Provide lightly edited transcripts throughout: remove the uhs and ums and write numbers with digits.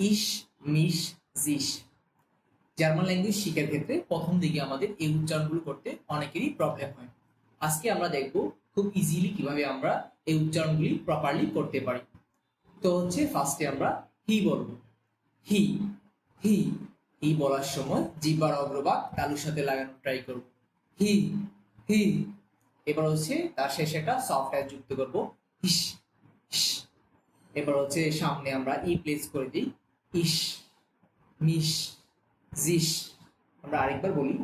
ইস, মিশ, জিস। German language শিখার ক্ষেত্রে প্রথম দিকে আমাদের এই উচ্চারণগুলো করতে অনেকেরই প্রবলেম হয়। আজকে আমরা দেখব খুব ইজিলি কিভাবে আমরা এই উচ্চারণগুলি প্রপারলি করতে পারি। তো হচ্ছে ফার্স্টে আমরা হি বলবো। হি, হি, হি বলার সময় জিহ্বার অগ্রভাগ তালুর সাথে লাগানো ট্রাই করব। হি, হি। এবার হচ্ছে তার শেষে একটা সফট এস যুক্ত করব, হিস, হিস। এবার হচ্ছে সামনে আমরা ই প্লেস করে দিই, ইস, মিশ, জিস। আমরা আরেকবার বলি,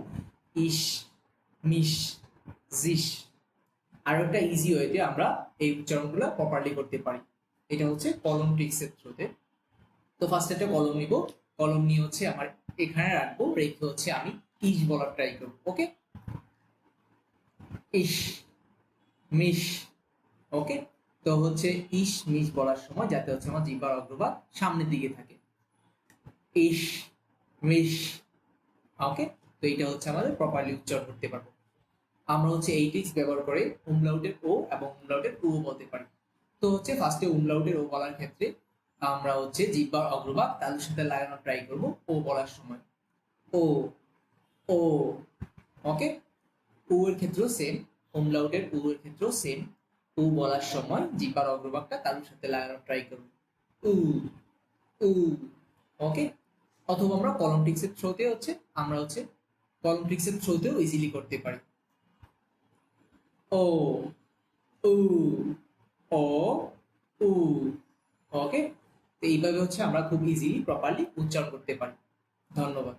ইস, মিশ, জিস। আরো একটা ইজি ওয়েতে আমরা এই উচ্চারণগুলো প্রপারলি করতে পারি। এটা হচ্ছে কলম ট্রিক্সের থ্রুতে। তো ফার্স্ট একটা কলম নিব, কলম নিয়ে হচ্ছে আমার এখানে রাখবো, রেখে হচ্ছে আমি ইস বলার ট্রাই করবো। ওকে, ইস, মিশ। ওকে, তো হচ্ছে ইস, মিশ বলার সময় যাতে হচ্ছে আমার জিহ্বার অগ্রভাগ সামনের দিকে থাকে, ইস, মিশ। ওকে, তো এটা হচ্ছে আমাদের প্রপারলি উচ্চারণ করতে পারবো। আমরা হচ্ছে এই ট্রিক্স ব্যবহার করে উমলাউটের ও এবং উমলাউটের ও বলতে পারি। তো হচ্ছে ফার্স্টে উমলাউটের ও বলার ক্ষেত্রে আমরা হচ্ছে জিহ্বার অগ্রভাগ তালুর সাথে লাগানোর ট্রাই করব ও বলার সময়, ও, ও। ওকে, ও এর ক্ষেত্রেও সেম, উমলাউটের ও এর ক্ষেত্রেও সেম। ও বলার সময় জিহ্বার অগ্রভাগটা তালুর সাথে লাগানোর ট্রাই করব, উ, উ। ওকে, অথবা আমরা কলম ট্রিক্সের থ্রুতে হচ্ছে আমরা হচ্ছে কলম ট্রিক্সের থ্রুতেও ইজিলি করতে পারি, ও, উ, ও, উ। ওকে, তো এইভাবে হচ্ছে আমরা খুব ইজিলি প্রপারলি উচ্চারণ করতে পারি। ধন্যবাদ।